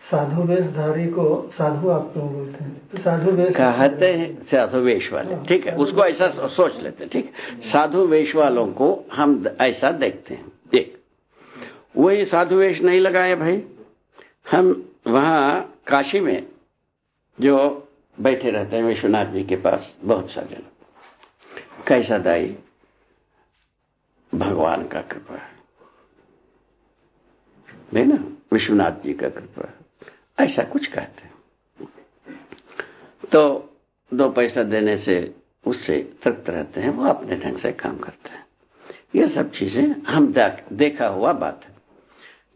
साधु वेशधारी को साधु आप क्यों बोलते हैं? तो साधु वेश कहते हैं साधु वेश वाले, ठीक है, उसको ऐसा सोच लेते हैं, ठीक है। साधु वेश वालों को हम ऐसा देखते हैं। देख, वही साधु वेश नहीं लगाए भाई। हम वहां काशी में जो बैठे रहते हैं विश्वनाथ जी के पास बहुत सा जन, कैसा दाई भगवान का कृपा है ना, विश्वनाथ जी का कृपा है, ऐसा कुछ कहते हैं। तो 2 पैसा देने से उससे तृप्त रहते हैं, वो अपने ढंग से काम करते हैं। ये सब चीजें हम देखा हुआ बात है।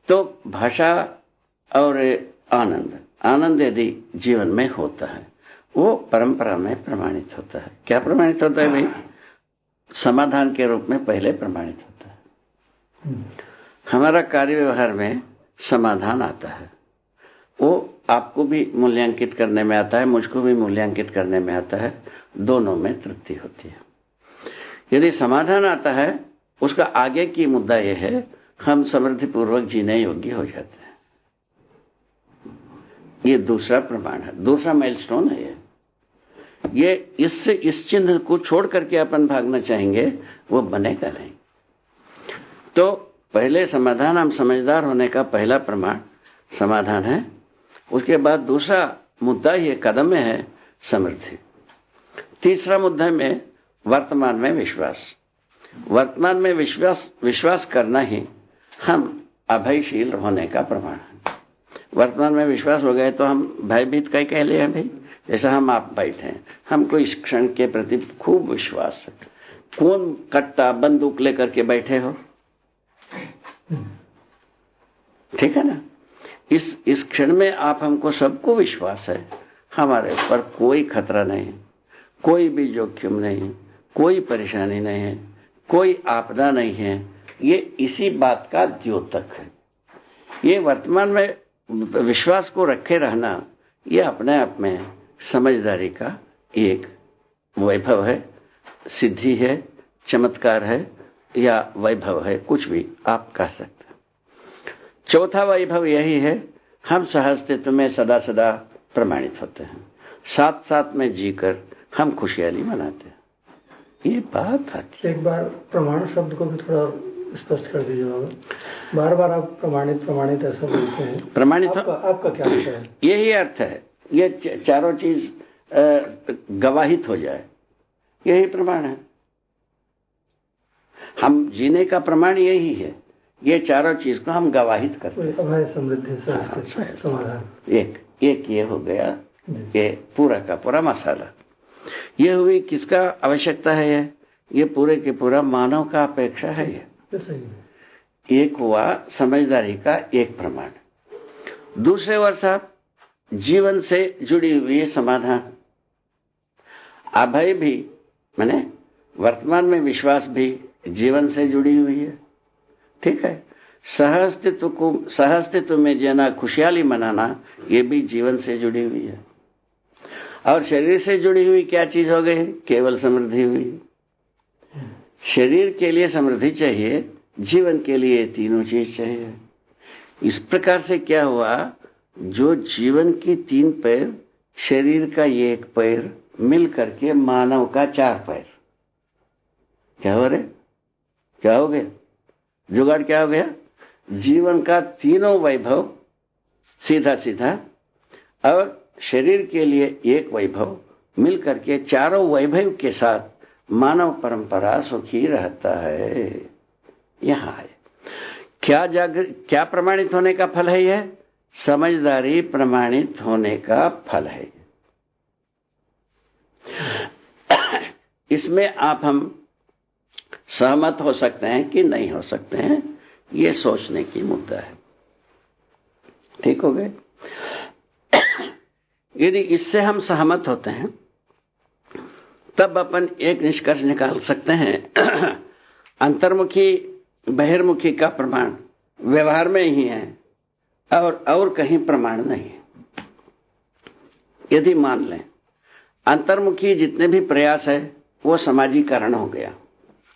तो भाषा और आनंद यदि जीवन में होता है, वो परंपरा में प्रमाणित होता है। क्या प्रमाणित होता है भाई? समाधान के रूप में पहले प्रमाणित होता है। हमारा कार्य व्यवहार में समाधान आता है, वो आपको भी मूल्यांकित करने में आता है, मुझको भी मूल्यांकित करने में आता है, दोनों में तृप्ति होती है। यदि समाधान आता है, उसका आगे की मुद्दा यह है, हम समृद्धि पूर्वक जीने योग्य हो जाते हैं। ये दूसरा प्रमाण है, दूसरा माइलस्टोन है। ये इससे इस चिन्ह को छोड़ करके अपन भागना चाहेंगे, वो बनेगा नहीं। तो पहले समाधान, हम समझदार होने का पहला प्रमाण समाधान है। उसके बाद दूसरा मुद्दा ये कदम में है समृद्धि। तीसरा मुद्दा में वर्तमान में विश्वास। वर्तमान में विश्वास करना ही हम अभयशील होने का प्रमाण है। वर्तमान में विश्वास हो गए तो हम भयभीत कहीं कह ले भाई, जैसा हम आप बैठे हैं, हमको इस क्षण के प्रति खूब विश्वास है। कौन कट्टा बंदूक लेकर के बैठे हो, ठीक है ना? इस क्षण में आप हमको सबको विश्वास है, हमारे ऊपर कोई खतरा नहीं है, कोई भी जोखिम नहीं है, कोई परेशानी नहीं है, कोई आपदा नहीं है। ये इसी बात का द्योतक है। ये वर्तमान में विश्वास को रखे रहना, ये अपने आप में समझदारी का एक वैभव है, सिद्धि है, चमत्कार है या वैभव है, कुछ भी आप कह सकते हैं। चौथा वैभव यही है, हम सहअस्तित्व में सदा सदा प्रमाणित होते हैं, साथ साथ में जीकर हम खुशहाली मनाते हैं। ये बात आती है। एक बार प्रमाण शब्द को भी थोड़ा स्पष्ट कर दीजिएगा। बार बार आप प्रमाणित ऐसा बोलते हैं। प्रमाणित आपका क्या अर्थ है? यही अर्थ है, ये चारों चीज गवाहित हो जाए, यही प्रमाण है। हम जीने का प्रमाण यही है, ये चारों चीज को हम गवाहित करते हैं। अभय, समृद्धि, समाधान, एक ये हो गया, ये पूरा का पूरा मसाला। ये हुई किसका आवश्यकता है? ये पूरे के पूरा मानव का अपेक्षा है। ये एक हुआ समझदारी का एक प्रमाण। दूसरे ओर साहब, जीवन से जुड़ी हुई समाधान, अभय भी माने वर्तमान में विश्वास भी जीवन से जुड़ी हुई है, ठीक है। सहअस्तित्व में जीना, खुशहाली मनाना, ये भी जीवन से जुड़ी हुई है। और शरीर से जुड़ी हुई क्या चीज हो गई? केवल समृद्धि हुई। शरीर के लिए समृद्धि चाहिए, जीवन के लिए तीनों चीज चाहिए। इस प्रकार से क्या हुआ, जो जीवन की 3 पैर, शरीर का 1 पैर मिल करके मानव का 4 पैर, क्या हो रहे, क्या हो गया? जुगाड़ क्या हो गया? जीवन का तीनों वैभव सीधा सीधा, और शरीर के लिए 1 वैभव मिल करके चारों वैभव के साथ मानव परंपरा सुखी रहता है। यहां है क्या प्रमाणित होने का फल है? यह समझदारी प्रमाणित होने का फल है। इसमें हम सहमत हो सकते हैं कि नहीं हो सकते हैं, ये सोचने की मुद्दा है। ठीक हो गए? यदि इससे हम सहमत होते हैं, तब अपन एक निष्कर्ष निकाल सकते हैं, अंतर्मुखी बहिर्मुखी का प्रमाण व्यवहार में ही है और कहीं प्रमाण नहीं है। यदि मान लें अंतर्मुखी जितने भी प्रयास है वो समाजीकरण हो गया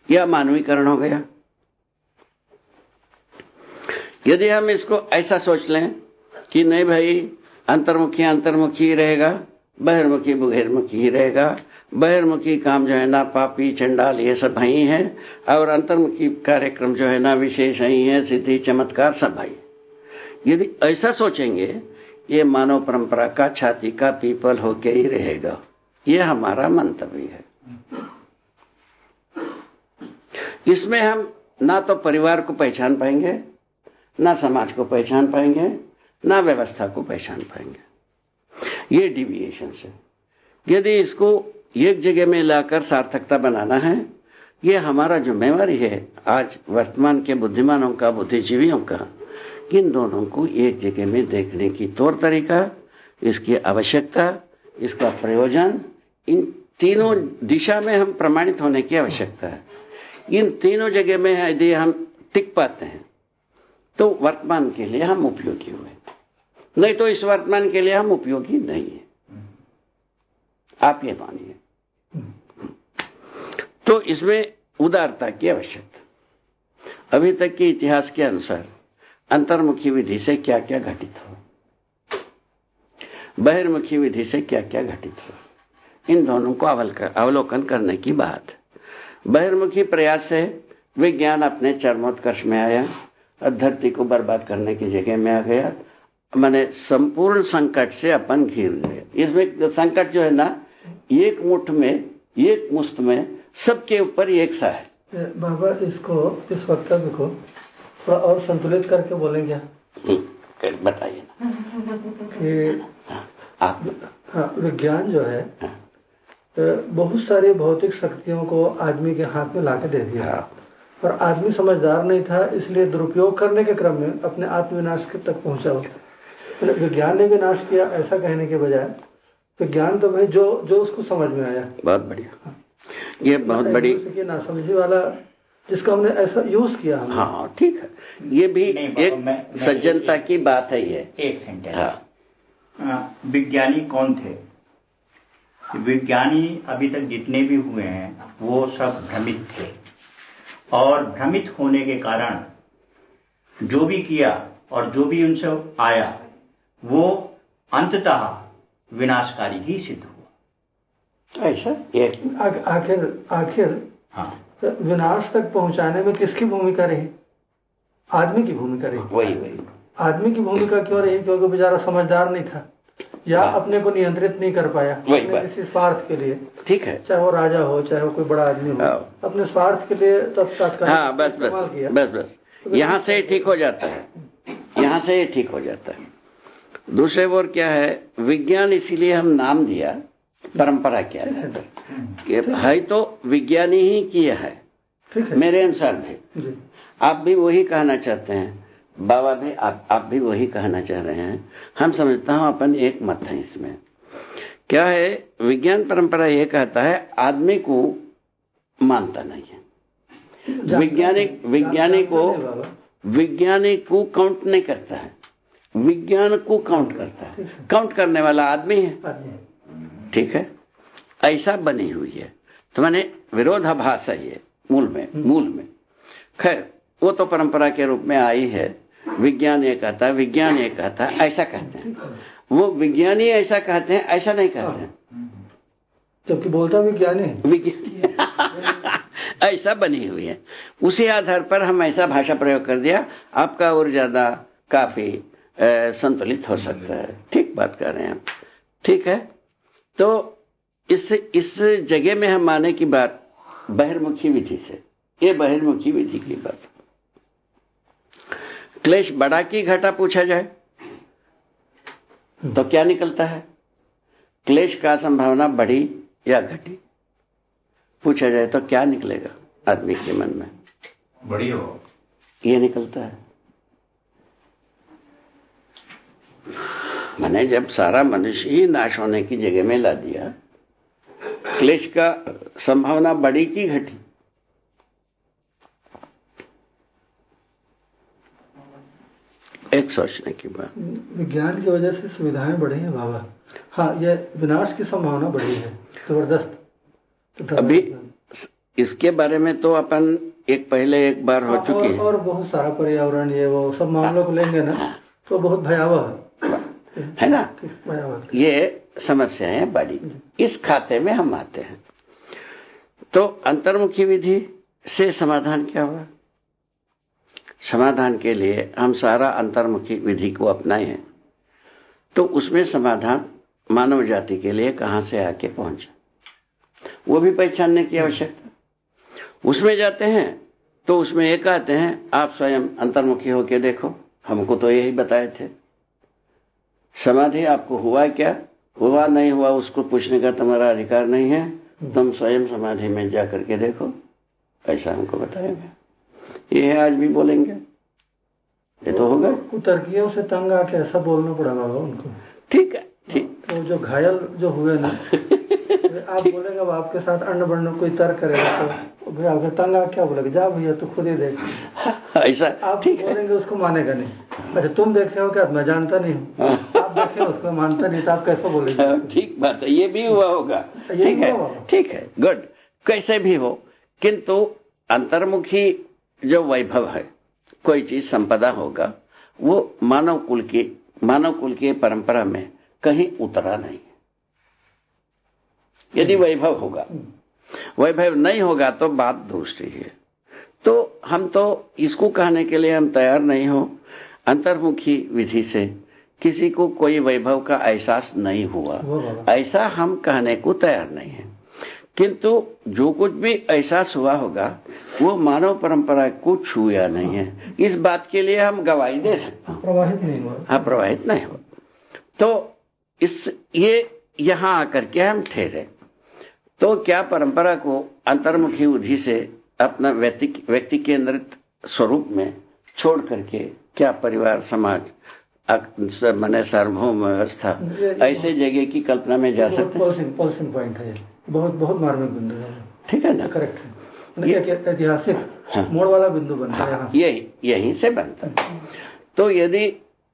या मानवीकरण हो गया। यदि हम इसको ऐसा सोच लें कि नहीं भाई अंतर्मुखी अंतर्मुखी रहेगा, बहिर्मुखी बहिर्मुखी ही रहेगा। बहिर्मुखी काम जो है ना पापी चंडाल ये सब ही है, और अंतर्मुखी कार्यक्रम जो है ना विशेष ही है, सिद्धि चमत्कार सब भाई। यदि ऐसा सोचेंगे ये मानव परंपरा का छाती का पीपल होके ही रहेगा, ये हमारा मंतव्य है। इसमें हम ना तो परिवार को पहचान पाएंगे, ना समाज को पहचान पाएंगे, ना व्यवस्था को पहचान पाएंगे। ये डिविएशन है। यदि इसको एक जगह में लाकर सार्थकता बनाना है, ये हमारा जिम्मेवारी है आज वर्तमान के बुद्धिमानों का, बुद्धिजीवियों का। इन दोनों को एक जगह में देखने की तौर तरीका, इसकी आवश्यकता, इसका प्रयोजन, इन तीनों दिशा में हम प्रमाणित होने की आवश्यकता है। इन तीनों जगह में यदि हम टिक पाते हैं तो वर्तमान के लिए हम उपयोगी हुए, नहीं तो इस वर्तमान के लिए हम उपयोगी नहीं है। आप ये मानिए। तो इसमें उदारता की आवश्यकता। अभी तक के इतिहास के अनुसार अंतर्मुखी विधि से क्या क्या घटित हो, बहिर्मुखी विधि से क्या क्या घटित हो, इन दोनों को अवलोकन करने की बात। बहिर्मुखी प्रयास से विज्ञान अपने चरमोत्कर्ष में आया और धरती को बर्बाद करने की जगह में आ गया। माने संपूर्ण संकट से अपन घिर गए। इसमें संकट जो है ना एक मुट्ठ में, एक मुश्त में सबके ऊपर एक सा है। बाबा इसको, इस वक्तव्य को थोड़ा और संतुलित करके बोलेंगे? बताइए ना कि आप। हाँ, विज्ञान जो है बहुत सारी भौतिक शक्तियों को आदमी के हाथ में लाके दे दिया, और आदमी समझदार नहीं था, इसलिए दुरुपयोग करने के क्रम में अपने आत्मविनाश तक पहुंचा होता। विज्ञान ने विनाश किया ऐसा कहने के बजाय विज्ञान तो भाई जो उसको समझ में आया। बहुत बढ़िया। ये बहुत बड़ी नासमझी वाला जिसको हमने ऐसा यूज किया हमने। हाँ ठीक है, ये भी एक सज्जनता की बात है। ये एक सेंटेंस। विज्ञानी कौन थे? विज्ञानी अभी तक जितने भी हुए हैं वो सब भ्रमित थे, और भ्रमित होने के कारण जो भी किया और जो भी उनसे आया वो अंततः विनाशकारी ही सिद्ध हुआ। ऐसा आखिर हाँ, विनाश तक पहुंचाने में किसकी भूमिका रही? आदमी की भूमिका रही। वही आदमी की भूमिका क्यों रही? क्योंकि बेचारा समझदार नहीं था, या अपने को नियंत्रित नहीं कर पाया किसी स्वार्थ के लिए। ठीक है, चाहे वो राजा हो, चाहे वो कोई बड़ा आदमी हो, अपने स्वार्थ के लिए तत्काल। हाँ, बस यहाँ से ठीक हो जाता है, यहाँ से ठीक हो जाता है। दूसरे ओर क्या है, विज्ञान इसीलिए हम नाम दिया, परंपरा क्या है तो विज्ञानी ही किया है। मेरे अनुसार भी आप भी वही कहना चाहते हैं, बाबा भी आप भी वही कहना चाह रहे हैं। हम समझता हूं अपन एक मत है इसमें। क्या है, विज्ञान परंपरा ये कहता है आदमी को मानता नहीं है। वैज्ञानिक को काउंट नहीं करता है, विज्ञान को काउंट करता है। काउंट करने वाला आदमी है। ठीक है, ऐसा बनी हुई है। तो मैंने विरोधाभास है ये मूल में। खैर वो तो परंपरा के रूप में आई है। विज्ञान ये कहता है, विज्ञान ये कहता है, ऐसा कहते हैं। वो विज्ञानी ऐसा कहते हैं, ऐसा नहीं कहते हैं, जबकि बोलता विज्ञानी ऐसा बनी हुई है। उसी आधार पर हम ऐसा भाषा प्रयोग कर दिया, आपका और ज्यादा काफी संतुलित हो सकता है। ठीक बात कर रहे हैं आप। ठीक है, तो इस जगह में हम माने की बात बहिर्मुखी विधि से, ये बहिर्मुखी विधि की बात। क्लेश बड़ा की घटा पूछा जाए तो क्या निकलता है? क्लेश का संभावना बढ़ी या घटी पूछा जाए तो क्या निकलेगा आदमी के मन में? बड़ी हो, ये निकलता है। मैंने जब सारा मनुष्य ही नाश होने की जगह में ला दिया, क्लेश का संभावना बढ़ी कि घटी? एक सोचने की बात। विज्ञान की वजह से सुविधाएं बढ़ी हैं बाबा। हाँ, ये विनाश की संभावना बढ़ी है जबरदस्त। अभी इसके बारे में तो अपन पहले एक बार हो चुकी है, और बहुत सारा पर्यावरण ये वो सब मामलों को लेंगे ना तो बहुत भयावह है। है ना। ये समस्या है बड़ी, इस खाते में हम आते हैं। तो अंतर्मुखी विधि से समाधान क्या हुआ? समाधान के लिए हम सारा अंतर्मुखी विधि को अपनाए हैं, तो उसमें समाधान मानव जाति के लिए कहां से आके पहुंचा, वो भी पहचानने की आवश्यकता। उसमें जाते हैं तो उसमें ये कहते हैं आप स्वयं अंतर्मुखी होके देखो, हमको तो यही बताए थे। समाधि आपको हुआ क्या, हुआ नहीं हुआ उसको पूछने का तुम्हारा अधिकार नहीं है, तुम स्वयं समाधि में जा करके देखो, ऐसा हमको बताएंगे। ये आज भी बोलेंगे, ये तो होगा। कुतर्कियों से तंग आके ऐसा बोलना पड़ा बाबा उनको। ठीक है, ठीक। तो जो घायल जो हुए ना आप बोलेंगे अब आपके साथ अन्न बन्न कोई तर्क करेगा तो भाई आपके तंग आके क्या बोलेगा, जा भैया तू खुद ही देख। ऐसा आप बोलेंगे उसको मानेगा नहीं। अच्छा तुम देखे हो क्या, मैं जानता नहीं हूँ। आप देखे उसको मानता नहीं तो आप कैसे बोलेंगे? ठीक बात है, ये भी हुआ होगा। ठीक है, ठीक है, गुड। कैसे भी हो, किंतु अंतर्मुखी जो वैभव है, कोई चीज संपदा होगा, वो मानव कुल की परंपरा में कहीं उतरा नहीं। यदि वैभव होगा, वैभव नहीं होगा तो बात दूसरी है। तो हम तो इसको कहने के लिए हम तैयार नहीं हो, अंतर्मुखी विधि से किसी को कोई वैभव का एहसास नहीं हुआ, ऐसा हम कहने को तैयार नहीं है। किंतु जो कुछ भी एहसास हुआ होगा वो मानव परंपरा को छूया नहीं है, इस बात के लिए हम गवाही दे सकते हैं। प्रवाहित नहीं हुआ। हाँ, प्रवाहित नहीं हुआ। तो ये यहाँ आकर के हम ठहरे, तो क्या परंपरा को अंतर्मुखी विधि से अपना व्यक्ति केंद्रित स्वरूप में छोड़ करके क्या परिवार समाज माने सार्वभौम व्यवस्था ऐसे जगह की कल्पना में जा सकते हैं? पॉलिसिंग पॉइंट है, बहुत बहुत मार्मिक बिंदु है। ठीक है ना, करेक्ट है, ये ऐतिहासिक मोड़ वाला बिंदु बनता है। यही से बनता है। तो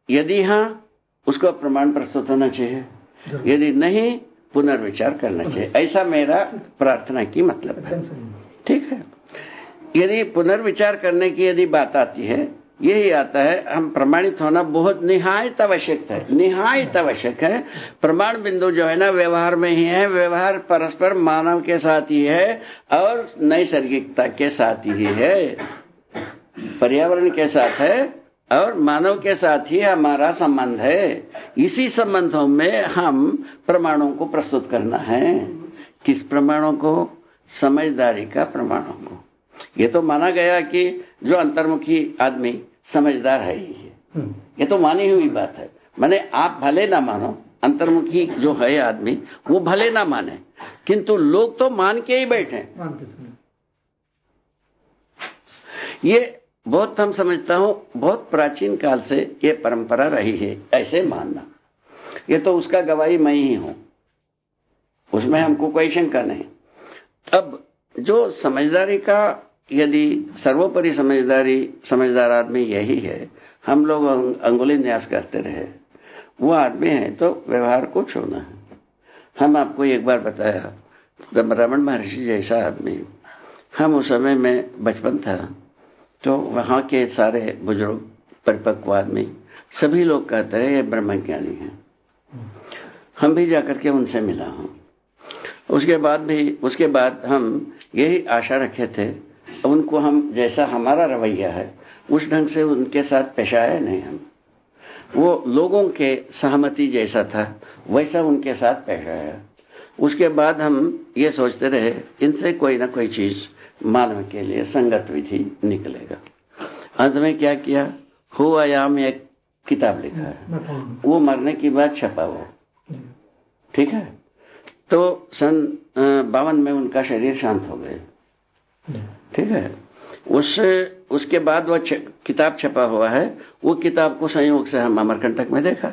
यदि हाँ, उसको प्रमाण प्रस्तुत होना चाहिए, यदि नहीं पुनर्विचार करना चाहिए, ऐसा मेरा प्रार्थना की मतलब है। ठीक है, यदि पुनर्विचार करने की यदि बात आती है, यही आता है, हम प्रमाणित होना बहुत निहायत आवश्यक है, निहायत आवश्यक है। प्रमाण बिंदु जो है ना व्यवहार में ही है, व्यवहार परस्पर मानव के साथ ही है और नैसर्गिकता के साथ ही है, पर्यावरण के साथ है और मानव के साथ ही हमारा संबंध है। इसी संबंधों में हम प्रमाणों को प्रस्तुत करना है। किस प्रमाणों को? समझदारी का प्रमाणों को। ये तो माना गया कि जो अंतर्मुखी आदमी समझदार है ही है, ये तो मानी हुई बात है। माने आप भले ना मानो, अंतर्मुखी जो है आदमी वो भले ना माने, किंतु लोग तो मान के ही बैठे। ये बहुत हम समझता हूं बहुत प्राचीन काल से ये परंपरा रही है ऐसे मानना। ये तो उसका गवाही मैं ही हूं, उसमें हमको कोई शंका नहीं। अब जो समझदारी का, यदि सर्वोपरि समझदार आदमी यही है, हम लोग अंगुली न्यास करते रहे, वो आदमी है तो व्यवहार को छोड़ना है। हम आपको एक बार बताया, जब रमन महर्षि जैसा आदमी, हम उस समय में बचपन था, तो वहाँ के सारे बुजुर्ग परिपक्व आदमी सभी लोग कहते हैं ये ब्रह्मज्ञानी है। हम भी जाकर के उनसे मिला हूँ। उसके बाद हम यही आशा रखे थे, उनको हम जैसा हमारा रवैया है उस ढंग से उनके साथ पेश आए नहीं। हम वो लोगों के सहमति जैसा था वैसा उनके साथ पेश आया। उसके बाद हम ये सोचते रहे इनसे कोई ना कोई चीज मानव के लिए संगत विधि निकलेगा। अंत में क्या किया, हु आयाम एक किताब लिखा है, वो मरने की बाद छपा वो। ठीक है, तो सन 52 में उनका शरीर शांत हो गया। ठीक है, उसके बाद वो किताब छपा हुआ है। वो किताब को संयोग से हम अमरकंटक में देखा।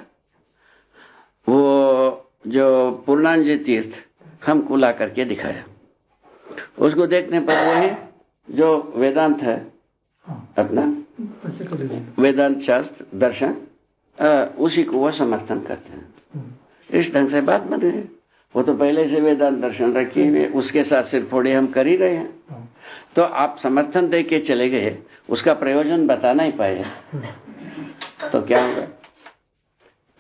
वो जो पूर्णांजी तीर्थ हमको ला करके दिखाया। उसको देखने पर वही जो वेदांत है अपना, वेदांत शास्त्र दर्शन, उसी को वह समर्थन करते हैं। इस ढंग से बात बन रही है। वो तो पहले से वेदांत दर्शन रखे हुए, उसके साथ सिरफोड़े हम कर ही रहे हैं। तो आप समर्थन दे के चले गए, उसका प्रयोजन बता नहीं पाए, तो क्या होगा?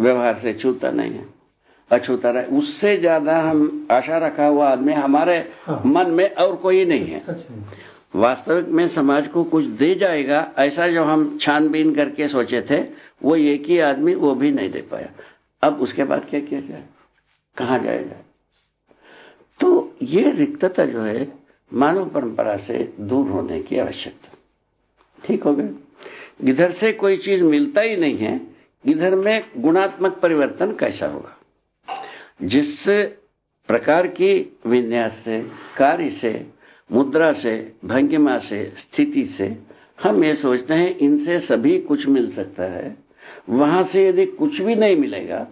व्यवहार से छूता नहीं है, अछूता रहे। उससे ज्यादा हम आशा रखा हुआ आदमी हमारे मन में और कोई नहीं है। वास्तविक में समाज को कुछ दे जाएगा ऐसा जो हम छानबीन करके सोचे थे, वो एक ही आदमी, वो भी नहीं दे पाया। अब उसके बाद क्या किया जाए, कहाँ जाया जाए? तो ये रिक्तता जो है मानव परंपरा से दूर होने की आवश्यकता। ठीक हो गया। इधर से कोई चीज मिलता ही नहीं है, इधर में गुणात्मक परिवर्तन कैसा होगा? जिस प्रकार की विन्यास से, कार्य से, मुद्रा से, भंगिमा से, स्थिति से हम ये सोचते हैं इनसे सभी कुछ मिल सकता है, वहां से यदि कुछ भी नहीं मिलेगा,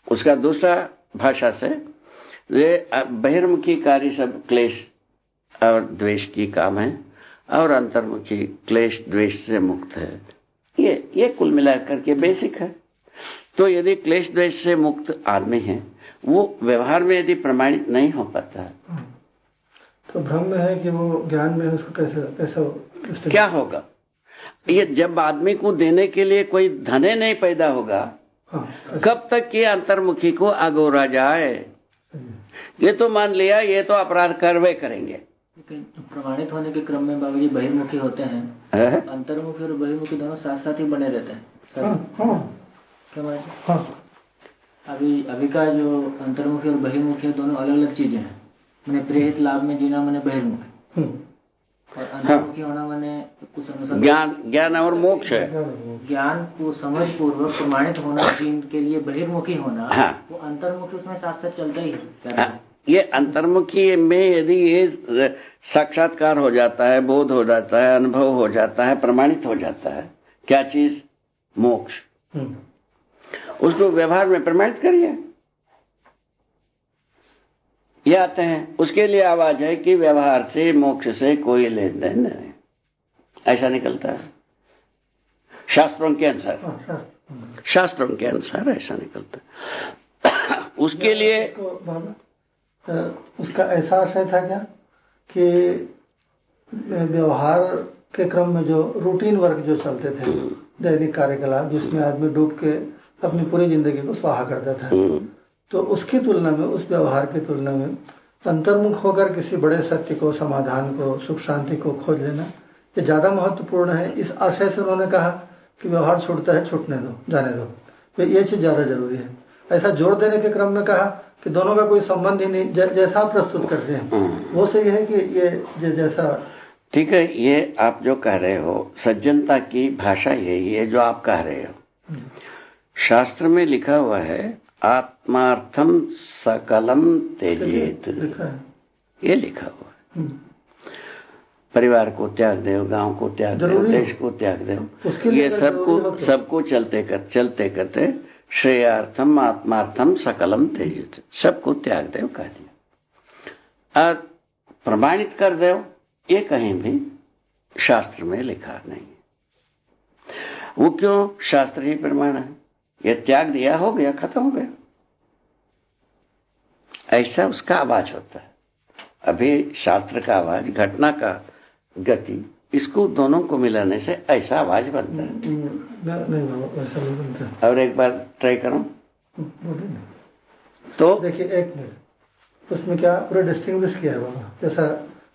उसका दूसरा भाषा से ये बहिर्मुखी कार्य सब क्लेश और द्वेष की काम है और अंतर्मुखी क्लेश द्वेष से मुक्त है। ये कुल मिलाकर के बेसिक है। तो यदि क्लेश द्वेष से मुक्त आदमी है, वो व्यवहार में यदि प्रमाणित नहीं हो पाता है, तो भ्रम में है कि वो ज्ञान में है, उसको कैसे क्या होगा? ये जब आदमी को देने के लिए कोई धने नहीं पैदा होगा, कब तक ये अंतर्मुखी को अगोरा जाए? ये तो मान लिया ये तो अपराध करवे करेंगे। लेकिन प्रमाणित होने के क्रम में बाबूजी बहिर्मुखी होते हैं, अंतर्मुखी और बहिर्मुखी दोनों साथ साथ ही बने रहते हैं। क्या बात? अभी का जो अंतर्मुखी और बहिर्मुखी दोनों अलग अलग चीजें हैं। मैंने प्रेरित लाभ में जीना मैंने बहिर्मुखी, और अंतर्मुखी होना मैंने कुछ ज्ञान और मोक्ष है। ज्ञान को समझ पूर्वक प्रमाणित होना जिनके लिए बहिर्मुखी होना, वो अंतर्मुखी उसमें साथ साथ चलता ही है। ये अंतर्मुखी में यदि ये साक्षात्कार हो जाता है, बोध हो जाता है, अनुभव हो जाता है, प्रमाणित हो जाता है, क्या चीज? मोक्ष। उसको व्यवहार में प्रमाणित करिए। ये आते हैं, उसके लिए आवाज है कि व्यवहार से मोक्ष से कोई लेन देन नहीं, ऐसा निकलता है शास्त्रों के अनुसार। शास्त्रों के अनुसार ऐसा निकलता है। उसके लिए उसका ऐसा आशय था क्या कि व्यवहार के क्रम में जो रूटीन वर्क जो चलते थे, दैनिक कार्यकलाप जिसमें आदमी डूब के अपनी पूरी जिंदगी को स्वाहा करता था, तो उसकी तुलना में, उस व्यवहार की तुलना में अंतर्मुख होकर किसी बड़े सत्य को, समाधान को, सुख शांति को खोज लेना ये ज्यादा महत्वपूर्ण है। इस आशय से उन्होंने कहा कि व्यवहार छूटता है, छूटने दो, जाने दो, तो ये चीज ज्यादा जरूरी है। ऐसा जोर देने के क्रम में कहा कि दोनों का कोई संबंध ही नहीं, जैसा आप प्रस्तुत करते हैं वो सही है कि ये जैसा? ठीक है, ये आप जो कह रहे हो सज्जनता की भाषा यही है जो आप कह रहे हो। शास्त्र में लिखा हुआ है आत्मार्थम सकलम त्यजेत, ये लिखा हुआ है। परिवार को त्याग दो, गांव को त्याग दो, देश को त्याग दो, ये सबको चलते करते श्रेयार्थम आत्मार्थम सकलम त्यजेत, सबको त्याग दो कह दिया। और प्रमाणित कर दो, ये कहीं भी शास्त्र में लिखा नहीं है। वो क्यों? शास्त्र ही प्रमाण है। ये त्याग दिया, हो गया, खत्म हो गया, ऐसा उसका आवाज होता है। अभी शास्त्र का आवाज, घटना का गति, इसको दोनों को मिलाने से ऐसा आवाज बनता है। ऐसा नहीं बनता। और एक बार ट्राई करो तो देखिए, एक मिनट, उसमें क्या पूरा डिस्टिंग्विश किया है बाबा। जैसा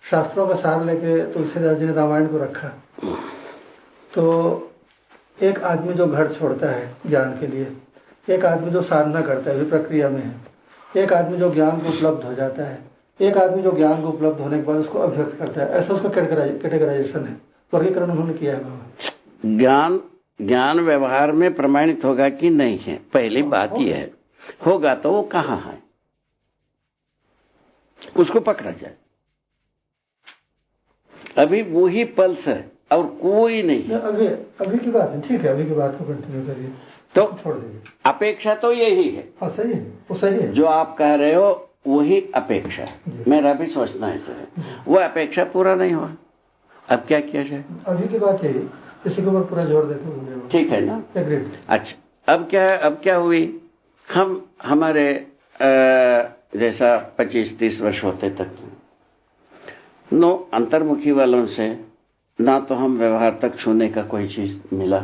शास्त्रों का सार लेके तुलसीदास जी ने रामायण को रखा, तो एक आदमी जो घर छोड़ता है ज्ञान के लिए, एक आदमी जो साधना करता है, प्रक्रिया में है, एक आदमी जो ज्ञान को उपलब्ध हो जाता है, एक आदमी जो ज्ञान को उपलब्ध होने के बाद उसको अभिव्यक्त करता है। ऐसा उसका कैटेगराइजेशन है, वर्गीकरण उन्होंने किया है। ज्ञान व्यवहार में प्रमाणित होगा कि नहीं है, पहली बात यह है। होगा तो वो कहाँ है, उसको पकड़ा जाए। अभी वो ही पल्स है और कोई नहीं। अभी की बात है, ठीक है, अभी की बात को कंटिन्यू करिए, तो छोड़ दीजिए। अपेक्षा तो यही है। हाँ, सही है, वो सही है। जो आप कह रहे हो वही अपेक्षा है, मेरा भी सोचना ऐसा है। वो अपेक्षा पूरा नहीं हुआ, अब क्या किया जाए? अभी की बात यही, इसी के ऊपर पूरा जोर देते हुए, ठीक है ना? एग्रीड। अच्छा, अब क्या हुई, हम हमारे जैसा 25-30 वर्ष होते तक नो अंतर्मुखी वालों से ना तो हम व्यवहार तक छूने का कोई चीज मिला,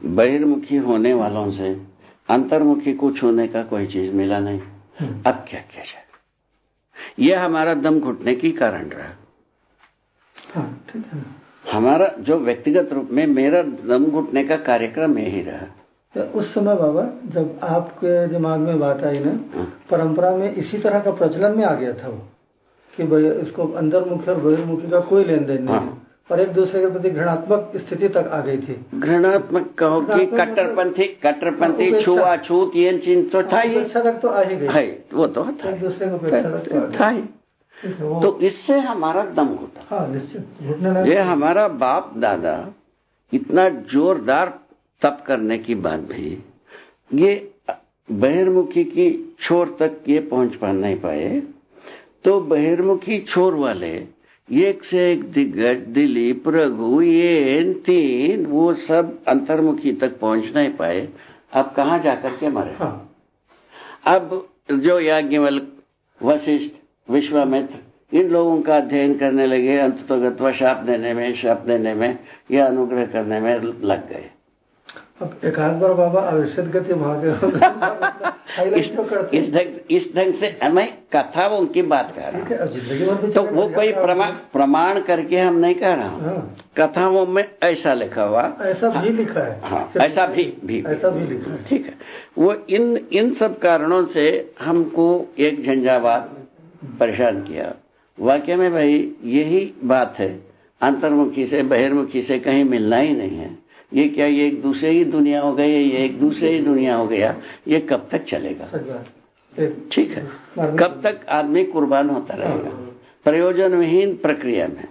बहिर्मुखी होने वालों से अंतर्मुखी को छूने का कोई चीज मिला नहीं। अब क्या किया जाए? यह हमारा दम घुटने की कारण रहा। ठीक है। हमारा जो व्यक्तिगत रूप में मेरा दम घुटने का कार्यक्रम यही रहा। तो उस समय बाबा जब आपके दिमाग में बात आई ना, परंपरा में इसी तरह का प्रचलन में आ गया था वो कि भाई इसको अंतर्मुखी और बहिर्मुखी का कोई लेन देन नहीं है, और एक दूसरे के प्रति घृणात्मक स्थिति तक आ गई थी। घृणात्मक कहो कि कट्टरपंथी छुआछूत ये चीज तो था ही, अपेक्षा तक तो आ ही गई है, वो तो था, एक दूसरे को अपेक्षा तक था ही। तो इससे हमारा दम घुटा। हाँ निश्चित घुटने लगा। ये हमारा बाप दादा इतना जोरदार तप करने की बाद भी ये बहिर्मुखी की छोर तक ये पहुंच पा नहीं पाए, तो बहिर्मुखी छोर वाले एक से एक दिग्गज दिलीप रघु ये तीन वो सब अंतर्मुखी तक पहुंच नहीं पाए। अब कहाँ जाकर के मरे? अब जो याज्ञवल्क्य, वशिष्ठ, विश्वामित्र इन लोगों का अध्ययन करने लगे, अंततोगत्वा शाप देने में या अनुग्रह करने में लग गए। अब एक आध बार बाबा अविष्यत गति इस ढंग से मैं कथाओं की बात कर रहा हूँ, तो वो कोई प्रमाण करके हम नहीं कह रहा हूँ। कथाओं में ऐसा लिखा हुआ, ऐसा भी लिखा है। हाँ, ऐसा भी लिखा है। ठीक है। वो इन सब कारणों से हमको एक झंझावात परेशान किया। वाकई में भाई यही बात है, अंतर्मुखी से बहिर्मुखी से कहीं मिलना ही नहीं है। ये क्या, ये एक दूसरे ही दुनिया हो गई, ये एक दूसरे ही दुनिया हो गया, ये कब तक चलेगा? ठीक है, कब तक आदमी कुर्बान होता रहेगा प्रयोजन विहीन प्रक्रिया में?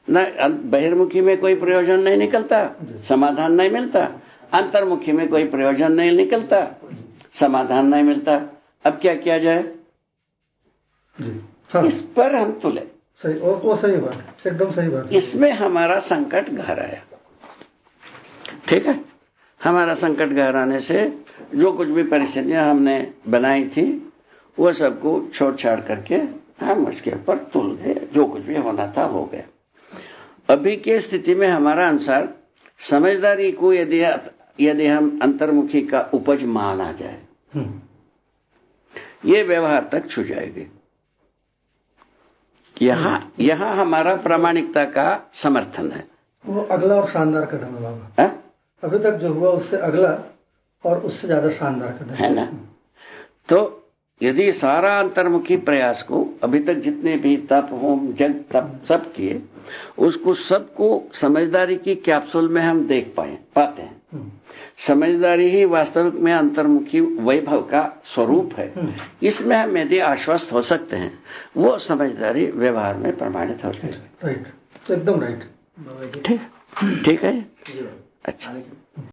न बहिर्मुखी में कोई प्रयोजन नहीं निकलता, समाधान नहीं मिलता, अंतर्मुखी में कोई प्रयोजन नहीं निकलता, समाधान नहीं मिलता। अब क्या किया जाए? इस पर हम तुले। सही, वो सही बात, एकदम सही बात। इसमें हमारा संकट घर आया। ठीक है, हमारा संकट घर आने से जो कुछ भी परिस्थितियां हमने बनाई थी वो सबको छोड़ छाड़ करके हम उसके ऊपर तुल गए। जो कुछ भी होना था हो गया। अभी के स्थिति में हमारा अनुसार समझदारी को यदि हम अंतर्मुखी का उपज माना जाए, ये व्यवहार तक छू जाएगी। यहाँ हमारा प्रामाणिकता का समर्थन है। वो अगला और शानदार कदम है बाबा। अभी तक जो हुआ उससे अगला और उससे ज्यादा शानदार कदम है ना। तो यदि सारा अंतर्मुखी प्रयास को अभी तक जितने भी तप होम जग तप सब किए, उसको सबको समझदारी की कैप्सूल में हम देख पाते हैं। समझदारी ही वास्तविक में अंतर्मुखी वैभव का स्वरूप है। इसमें हम यदि आश्वस्त हो सकते हैं, वो समझदारी व्यवहार में प्रमाणित होती है। राइट, एकदम राइट। ठीक है। अच्छा।